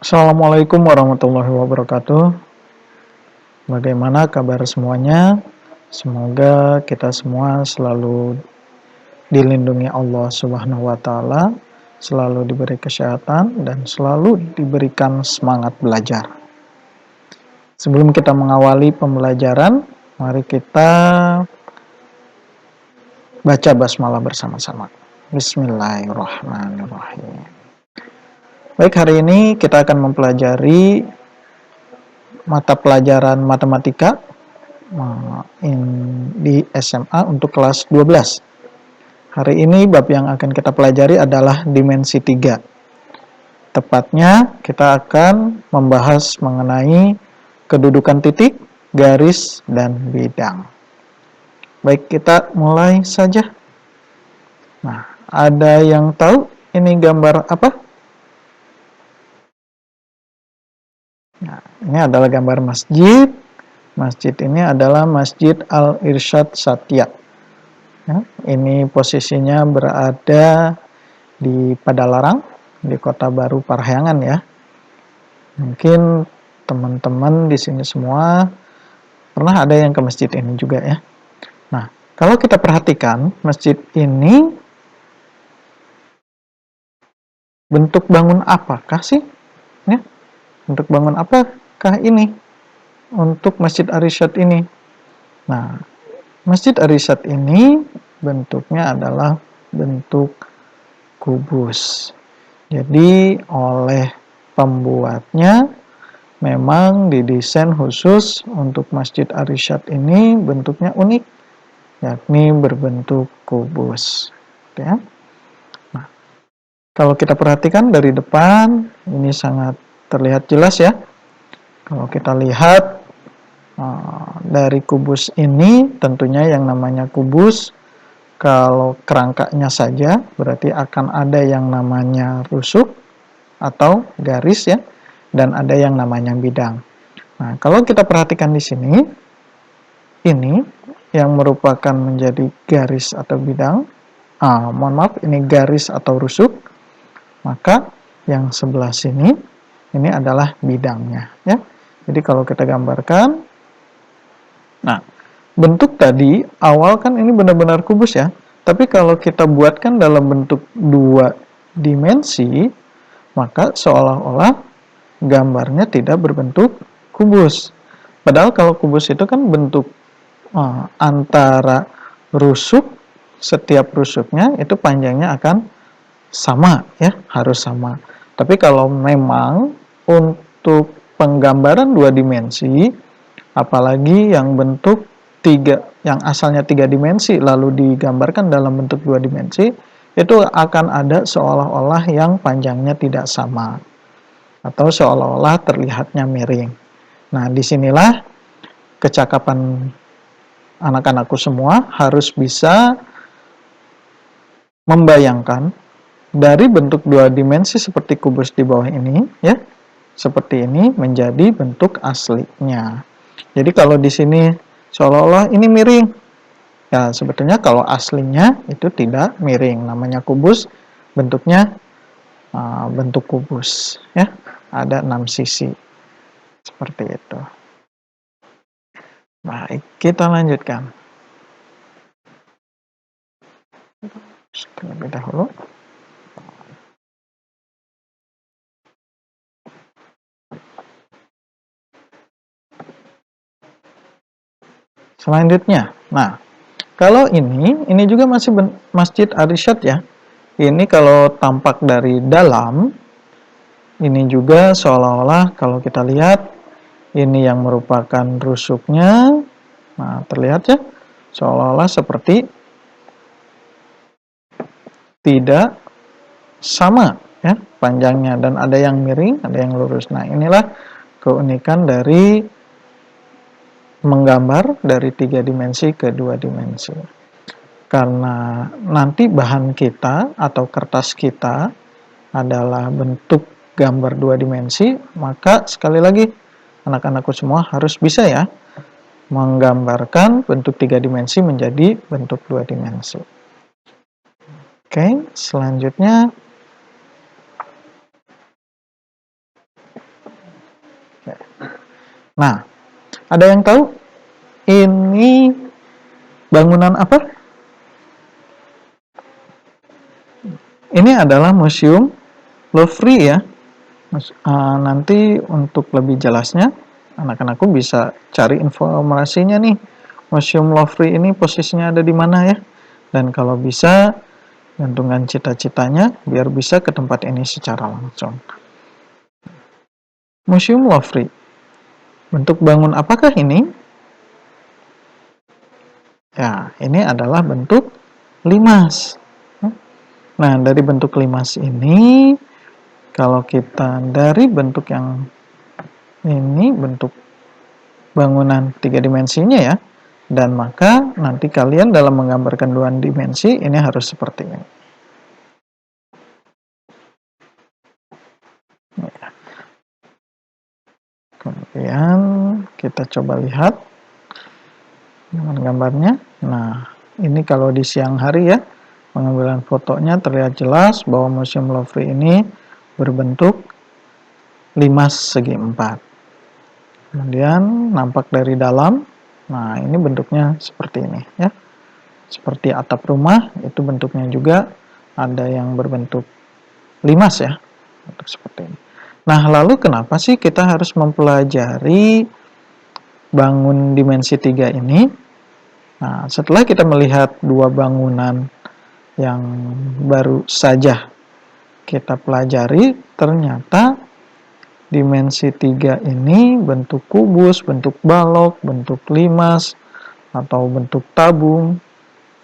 Assalamualaikum warahmatullahi wabarakatuh. Bagaimana kabar semuanya? Semoga kita semua selalu dilindungi Allah Subhanahu wa taala, selalu diberi kesehatan dan selalu diberikan semangat belajar. Sebelum kita mengawali pembelajaran, mari kita baca basmalah bersama-sama. Bismillahirrahmanirrahim. Baik, hari ini kita akan mempelajari mata pelajaran matematika di SMA untuk kelas 12. Hari ini bab yang akan kita pelajari adalah dimensi 3. Tepatnya kita akan membahas mengenai kedudukan titik, garis, dan bidang. Baik, kita mulai saja. Nah, ada yang tahu ini gambar apa? Nah, ini adalah gambar masjid. Masjid ini adalah Masjid Al-Irsyad Satya. Ya, ini posisinya berada di Padalarang, di Kota Baru Parahyangan ya. Mungkin teman-teman di sini semua pernah ada yang ke masjid ini juga ya. Nah, kalau kita perhatikan masjid ini bentuk bangun apakah sih? Ya, bentuk bangun apakah ini untuk Masjid Ar-Irsyad ini? Nah, Masjid Ar-Irsyad ini bentuknya adalah bentuk kubus. Jadi oleh pembuatnya memang didesain khusus untuk Masjid Ar-Irsyad ini bentuknya unik, yakni berbentuk kubus. Ya. Nah, kalau kita perhatikan dari depan, ini sangat terlihat jelas ya. Kalau kita lihat dari kubus ini, tentunya yang namanya kubus, kalau kerangkanya saja berarti akan ada yang namanya rusuk atau garis ya, dan ada yang namanya bidang. Nah, kalau kita perhatikan di sini, ini yang merupakan menjadi garis atau bidang, mohon maaf, ini garis atau rusuk, maka yang sebelah sini, ini adalah bidangnya ya. Jadi kalau kita gambarkan, nah, bentuk tadi awal kan ini benar-benar kubus ya, tapi kalau kita buatkan dalam bentuk 2 dimensi, maka seolah-olah gambarnya tidak berbentuk kubus. Padahal kalau kubus itu kan bentuk antara rusuk, setiap rusuknya itu panjangnya akan sama ya, harus sama. Tapi kalau memang untuk penggambaran 2 dimensi, apalagi yang bentuk 3, yang asalnya 3 dimensi lalu digambarkan dalam bentuk 2 dimensi, itu akan ada seolah-olah yang panjangnya tidak sama atau seolah-olah terlihatnya miring. Nah, disinilah kecakapan anak-anakku semua harus bisa membayangkan dari bentuk 2 dimensi seperti kubus di bawah ini ya, seperti ini menjadi bentuk aslinya. Jadi kalau di sini seolah-olah ini miring, ya sebetulnya kalau aslinya itu tidak miring, namanya kubus, bentuknya bentuk kubus ya, ada 6 sisi seperti itu. Baik, kita lanjutkan terlebih dahulu. Selanjutnya, nah kalau ini juga masih Masjid Ar-Irsyad ya. Ini kalau tampak dari dalam, ini juga seolah-olah kalau kita lihat, ini yang merupakan rusuknya, nah terlihat ya, seolah-olah seperti tidak sama ya panjangnya, dan ada yang miring, ada yang lurus. Nah, inilah keunikan dari menggambar dari 3 dimensi ke 2 dimensi. Karena nanti bahan kita atau kertas kita adalah bentuk gambar 2 dimensi, maka sekali lagi anak-anakku semua harus bisa ya menggambarkan bentuk 3 dimensi menjadi bentuk 2 dimensi. Oke, selanjutnya Nah, ada yang tahu ini bangunan apa? Ini adalah Museum Louvre ya. Nanti untuk lebih jelasnya, anak-anakku bisa cari informasinya nih. Museum Louvre ini posisinya ada di mana ya? Dan kalau bisa, gantungan cita-citanya biar bisa ke tempat ini secara langsung. Museum Louvre. Bentuk bangun apakah ini? Ya, ini adalah bentuk limas. Nah, dari bentuk limas ini, kalau kita dari bentuk yang ini, bentuk bangunan 3 dimensinya ya, dan maka nanti kalian dalam menggambarkan 2 dimensi, ini harus seperti ini. Kemudian kita coba lihat dengan gambarnya. Nah, ini kalau di siang hari ya, pengambilan fotonya terlihat jelas bahwa Museum Louvre ini berbentuk limas segi 4. Kemudian nampak dari dalam, nah ini bentuknya seperti ini ya. Seperti atap rumah, itu bentuknya juga ada yang berbentuk limas ya. Bentuk seperti ini. Nah, lalu kenapa sih kita harus mempelajari bangun dimensi 3 ini? Nah, setelah kita melihat 2 bangunan yang baru saja kita pelajari, ternyata dimensi 3 ini bentuk kubus, bentuk balok, bentuk limas, atau bentuk tabung,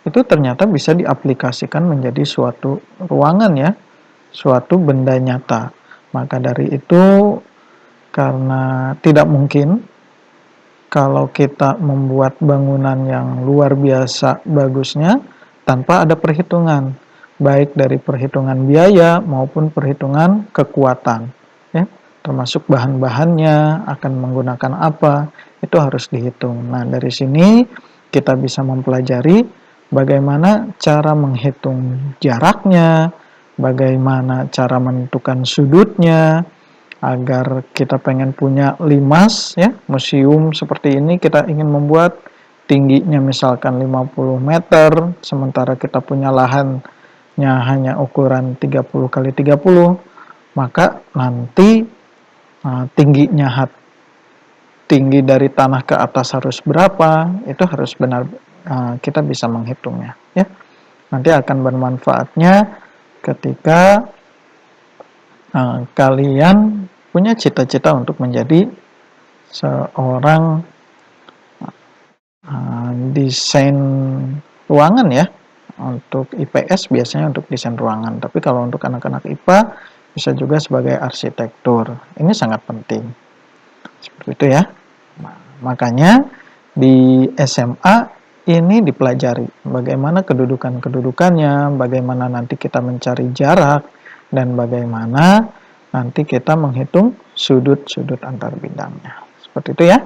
itu ternyata bisa diaplikasikan menjadi suatu ruangan ya, suatu benda nyata. Maka dari itu, karena tidak mungkin kalau kita membuat bangunan yang luar biasa bagusnya tanpa ada perhitungan, baik dari perhitungan biaya maupun perhitungan kekuatan ya, termasuk bahan-bahannya akan menggunakan apa, itu harus dihitung. Nah, dari sini kita bisa mempelajari bagaimana cara menghitung jaraknya, bagaimana cara menentukan sudutnya, agar kita pengen punya limas ya, museum seperti ini kita ingin membuat tingginya misalkan 50 meter, sementara kita punya lahannya hanya ukuran 30 kali 30, maka nanti tinggi dari tanah ke atas harus berapa, itu harus benar kita bisa menghitungnya ya. Nanti akan bermanfaatnya ketika kalian punya cita-cita untuk menjadi seorang desain ruangan ya. Untuk IPS biasanya untuk desain ruangan, tapi kalau untuk anak-anak IPA bisa juga sebagai arsitektur. Ini sangat penting. Seperti itu ya. Nah, makanya di SMA ini dipelajari bagaimana kedudukan-kedudukannya, bagaimana nanti kita mencari jarak, dan bagaimana nanti kita menghitung sudut-sudut antar bidangnya. Seperti itu ya.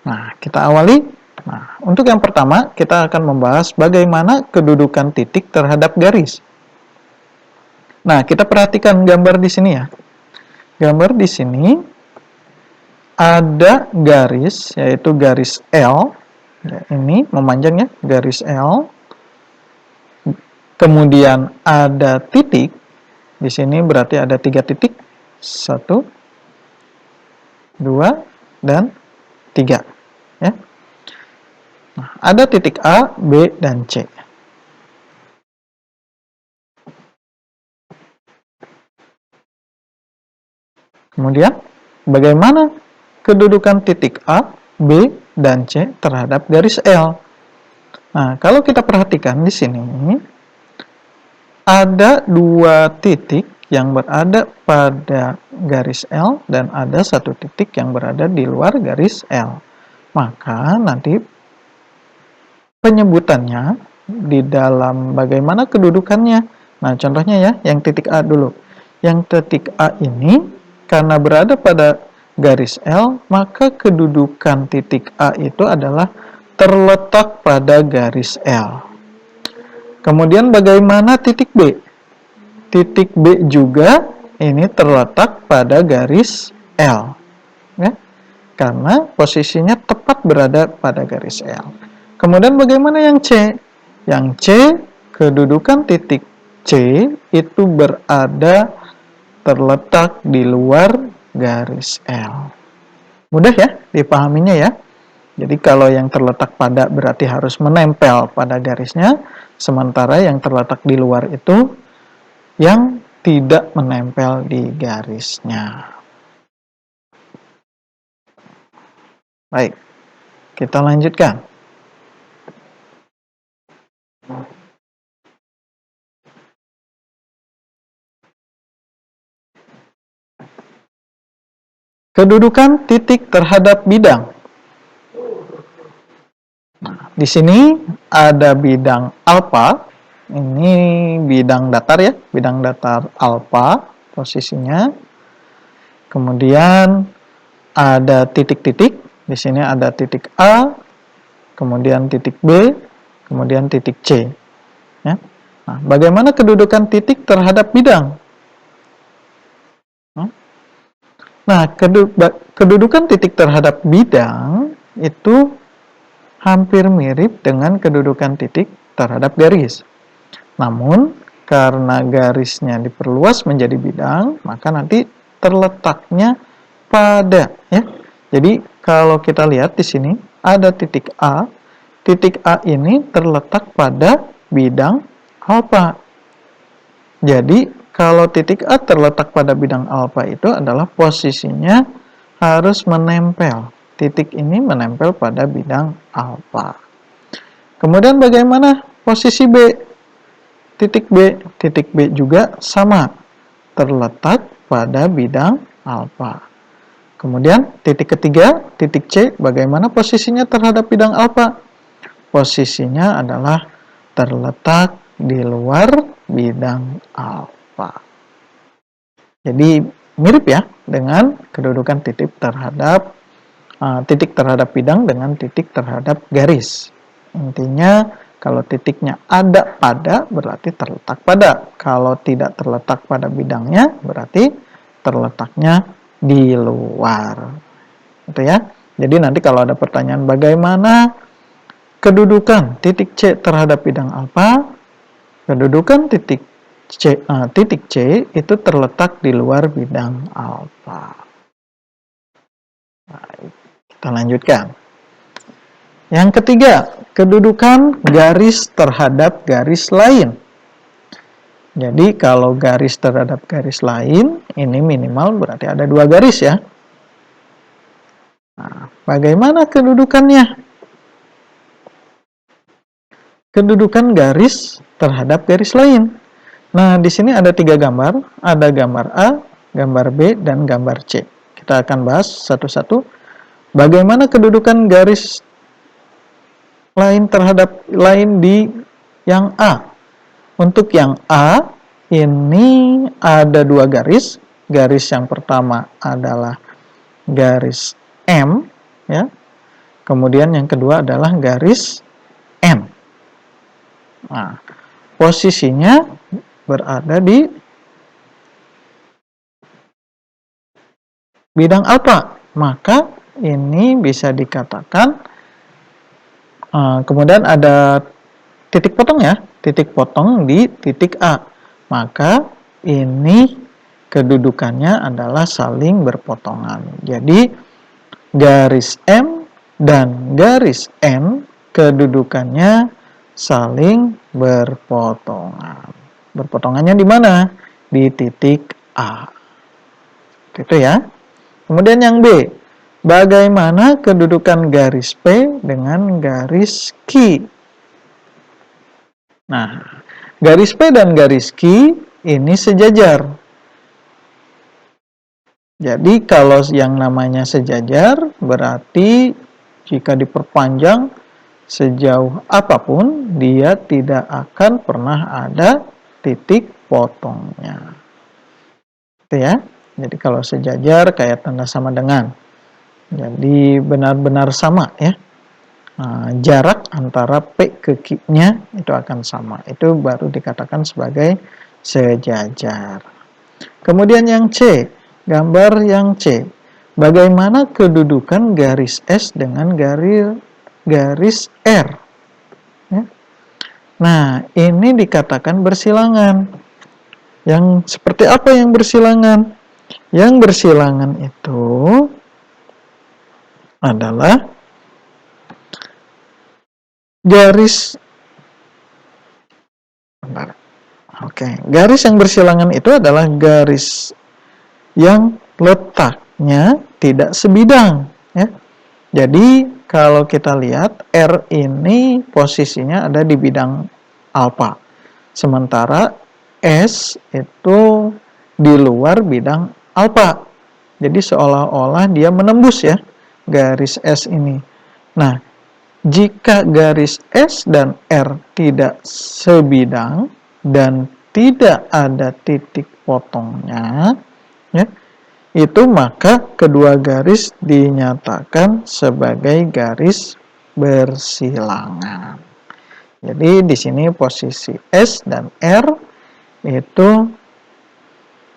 Nah, kita awali. Nah, untuk yang pertama, kita akan membahas bagaimana kedudukan titik terhadap garis. Nah, kita perhatikan gambar di sini ya. Gambar di sini ada garis, yaitu garis L. Ini memanjang ya, garis L. Kemudian ada titik. Di sini berarti ada 3 titik. 1, 2, dan 3. Ya. Nah, ada titik A, B, dan C. Kemudian, bagaimana kedudukan titik A, B, dan C terhadap garis L? Nah, kalau kita perhatikan di sini, ada 2 titik yang berada pada garis L dan ada 1 titik yang berada di luar garis L. Maka nanti penyebutannya di dalam bagaimana kedudukannya. Nah, contohnya ya, yang titik A dulu. Yang titik A ini karena berada pada garis L, maka kedudukan titik A itu adalah terletak pada garis L. Kemudian bagaimana titik B? Titik B juga ini terletak pada garis L. karena posisinya tepat berada pada garis L. Kemudian bagaimana yang C? Yang C, kedudukan titik C itu berada terletak di luar garis L. Mudah ya dipahaminya ya. Jadi kalau yang terletak pada berarti harus menempel pada garisnya, sementara yang terletak di luar itu yang tidak menempel di garisnya. Baik, kita lanjutkan. Kedudukan titik terhadap bidang. Di sini ada bidang alfa, ini bidang datar ya, bidang datar alfa posisinya. Kemudian ada titik-titik, di sini ada titik A, kemudian titik B, kemudian titik C. Ya. Nah, bagaimana kedudukan titik terhadap bidang? Nah, kedudukan titik terhadap bidang itu hampir mirip dengan kedudukan titik terhadap garis. Namun, karena garisnya diperluas menjadi bidang, maka nanti terletaknya pada ya. Jadi, kalau kita lihat di sini ada titik A. Titik A ini terletak pada bidang alfa. Jadi, kalau titik A terletak pada bidang alfa itu adalah posisinya harus menempel. Titik ini menempel pada bidang alfa. Kemudian bagaimana posisi B? Titik B. Titik B juga sama, terletak pada bidang alfa. Kemudian titik ketiga, titik C, bagaimana posisinya terhadap bidang alfa? Posisinya adalah terletak di luar bidang alfa. Jadi mirip ya dengan kedudukan titik terhadap bidang dengan titik terhadap garis. Intinya kalau titiknya ada pada berarti terletak pada. Kalau tidak terletak pada bidangnya berarti terletaknya di luar. Itu ya. Jadi nanti kalau ada pertanyaan bagaimana kedudukan titik C terhadap bidang alfa, kedudukan titik C itu terletak di luar bidang alfa. Baik, kita lanjutkan. Yang ketiga, kedudukan garis terhadap garis lain. Jadi kalau garis terhadap garis lain, ini minimal berarti ada 2 garis ya. Nah, bagaimana kedudukannya? Kedudukan garis terhadap garis lain. Nah, di sini ada 3 gambar, ada gambar A, gambar B, dan gambar C. Kita akan bahas satu-satu. Bagaimana kedudukan garis lain terhadap lain di yang A? Untuk yang A, ini ada 2 garis. Garis yang pertama adalah garis M, ya. Kemudian yang kedua adalah garis N. Nah, posisinya berada di bidang alfa. Maka ini bisa dikatakan kemudian ada titik potong ya, titik potong di titik A. Maka ini kedudukannya adalah saling berpotongan. Jadi garis M dan garis N kedudukannya saling berpotongan. Berpotongannya di mana? Di titik A. Itu ya. Kemudian yang B, bagaimana kedudukan garis P dengan garis Q? Nah, garis P dan garis Q ini sejajar. Jadi kalau yang namanya sejajar berarti jika diperpanjang sejauh apapun dia tidak akan pernah ada titik potongnya. Itu ya. Jadi kalau sejajar kayak tanda sama dengan. Jadi benar-benar sama ya. Nah, jarak antara P ke Q-nya itu akan sama. Itu baru dikatakan sebagai sejajar. Kemudian yang C, gambar yang C. Bagaimana kedudukan garis S dengan garis R? Ya. Nah, ini dikatakan bersilangan. Yang seperti apa yang bersilangan? Yang bersilangan itu adalah garis. Garis yang bersilangan itu adalah garis yang letaknya tidak sebidang, ya. Jadi kalau kita lihat R ini posisinya ada di bidang alfa, sementara S itu di luar bidang alfa. Jadi seolah-olah dia menembus ya garis S ini. Nah, jika garis S dan R tidak sebidang dan tidak ada titik potongnya, ya, itu maka kedua garis dinyatakan sebagai garis bersilangan. Jadi di sini posisi S dan R itu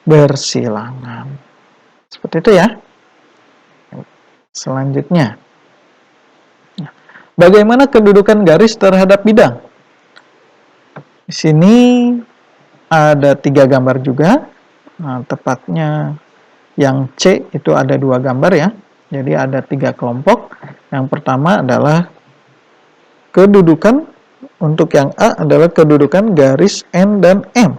bersilangan. Seperti itu ya. Selanjutnya, bagaimana kedudukan garis terhadap bidang? Di sini ada 3 gambar juga. Nah, tepatnya yang C itu ada 2 gambar ya. Jadi ada 3 kelompok. Yang pertama adalah kedudukan, untuk yang A adalah kedudukan garis N dan M.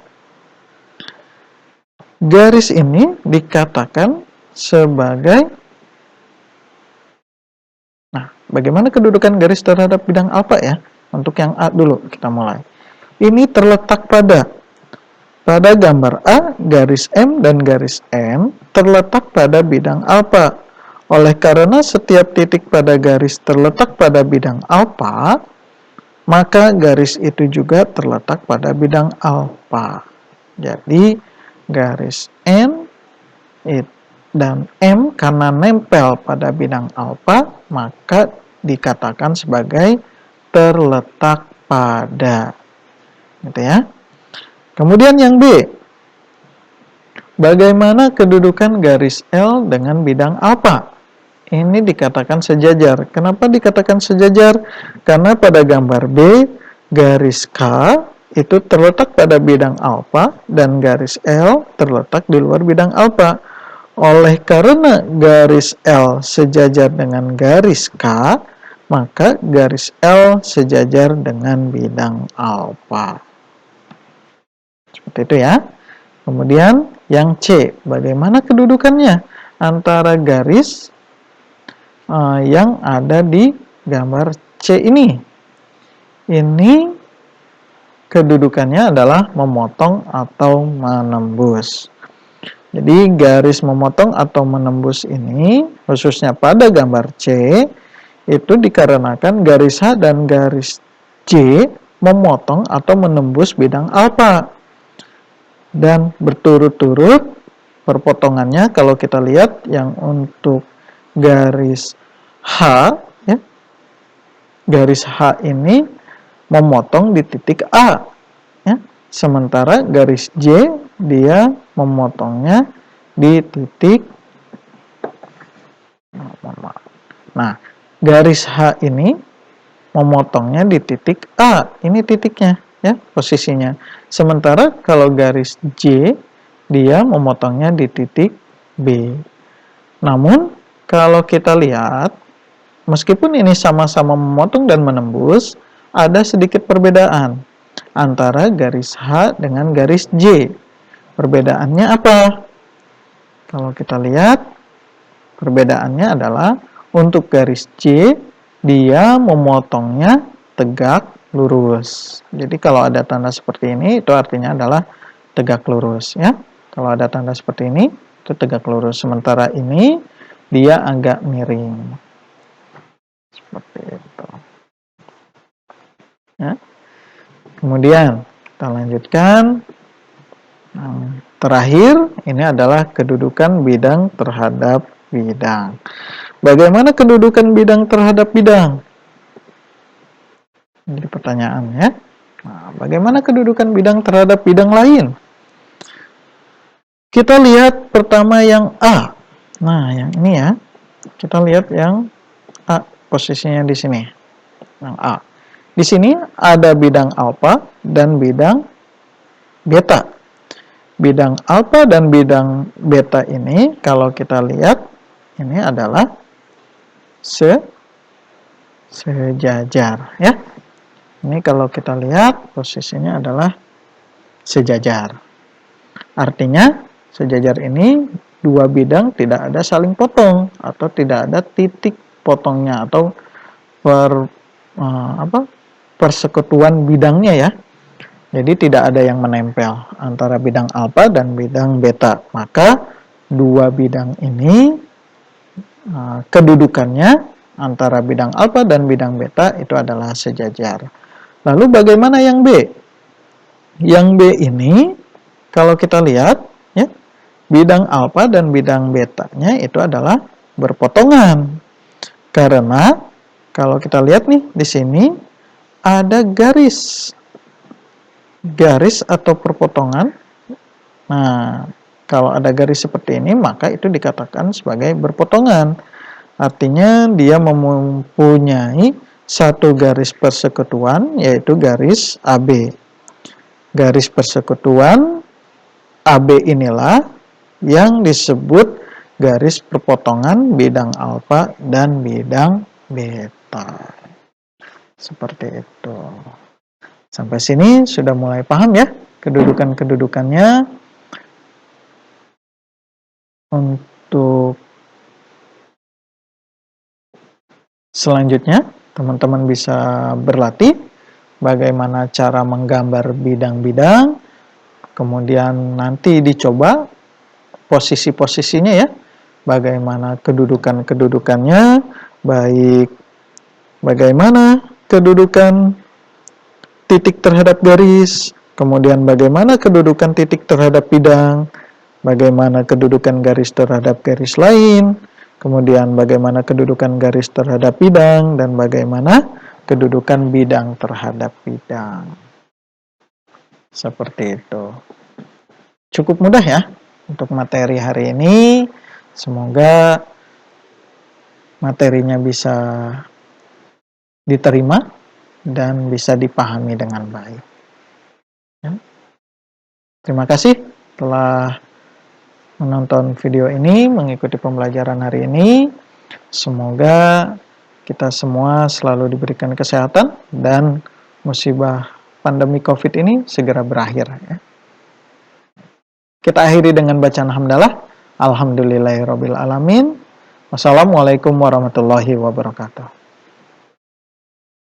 Garis ini dikatakan sebagai, nah, bagaimana kedudukan garis terhadap bidang alfa ya? Untuk yang A dulu kita mulai. Ini terletak pada gambar A, garis M dan garis N terletak pada bidang alfa. Oleh karena setiap titik pada garis terletak pada bidang alfa, maka garis itu juga terletak pada bidang alfa. Jadi garis N dan M karena nempel pada bidang alfa, maka dikatakan sebagai terletak pada. Gitu ya. Kemudian yang B, bagaimana kedudukan garis L dengan bidang alfa? Ini dikatakan sejajar. Kenapa dikatakan sejajar? Karena pada gambar B, garis K itu terletak pada bidang alfa dan garis L terletak di luar bidang alfa. Oleh karena garis L sejajar dengan garis K, maka garis L sejajar dengan bidang alfa. Seperti itu ya. Kemudian yang C, bagaimana kedudukannya antara garis yang ada di gambar C ini? Ini kedudukannya adalah memotong atau menembus. Jadi garis memotong atau menembus ini, khususnya pada gambar C, itu dikarenakan garis H dan garis J memotong atau menembus bidang alfa. Dan berturut-turut perpotongannya, kalau kita lihat yang untuk garis H, ya, garis H ini memotong di titik A, ya, sementara garis J dia memotongnya di titik, nah, garis H ini memotongnya di titik A, ini titiknya ya posisinya. Sementara kalau garis J dia memotongnya di titik B. Namun kalau kita lihat, meskipun ini sama-sama memotong dan menembus, ada sedikit perbedaan antara garis H dengan garis J. Perbedaannya apa? Kalau kita lihat, perbedaannya adalah untuk garis J dia memotongnya tegak lurus. Jadi kalau ada tanda seperti ini, itu artinya adalah tegak lurus ya. Kalau ada tanda seperti ini, itu tegak lurus. Sementara ini dia agak miring. Seperti itu. Ya. Kemudian kita lanjutkan. Terakhir, ini adalah kedudukan bidang terhadap bidang. Bagaimana kedudukan bidang terhadap bidang? Jadi pertanyaannya, bagaimana kedudukan bidang terhadap bidang lain? Kita lihat pertama yang A. Nah, yang ini ya, kita lihat yang A, posisinya di sini. Yang A. Di sini ada bidang alfa dan bidang beta. Bidang alfa dan bidang beta ini, kalau kita lihat, ini adalah sejajar, ya. Ini kalau kita lihat, posisinya adalah sejajar. Artinya, sejajar ini dua bidang tidak ada saling potong atau tidak ada titik potongnya atau persekutuan bidangnya ya. Jadi tidak ada yang menempel antara bidang alfa dan bidang beta. Maka dua bidang ini kedudukannya antara bidang alfa dan bidang beta itu adalah sejajar. Lalu bagaimana yang B? Yang B ini kalau kita lihat ya, bidang alfa dan bidang betanya itu adalah berpotongan. Karena kalau kita lihat nih di sini ada garis atau perpotongan. Nah, kalau ada garis seperti ini maka itu dikatakan sebagai berpotongan. Artinya dia mempunyai satu garis persekutuan yaitu garis AB. Garis persekutuan AB inilah yang disebut garis perpotongan bidang alfa dan bidang beta. Seperti itu. Sampai sini sudah mulai paham ya kedudukan-kedudukannya. Untuk selanjutnya, teman-teman bisa berlatih bagaimana cara menggambar bidang-bidang, kemudian nanti dicoba posisi-posisinya ya, bagaimana kedudukan-kedudukannya, baik bagaimana kedudukan titik terhadap garis, kemudian bagaimana kedudukan titik terhadap bidang, bagaimana kedudukan garis terhadap garis lain, kemudian bagaimana kedudukan garis terhadap bidang, dan bagaimana kedudukan bidang terhadap bidang. Seperti itu. Cukup mudah ya untuk materi hari ini. Semoga materinya bisa diterima dan bisa dipahami dengan baik. Ya. Terima kasih telah menonton video ini, mengikuti pembelajaran hari ini. Semoga kita semua selalu diberikan kesehatan dan musibah pandemi COVID ini segera berakhir. Ya. Kita akhiri dengan bacaan hamdalah. Alhamdulillahirrabbilalamin. Wassalamualaikum warahmatullahi wabarakatuh.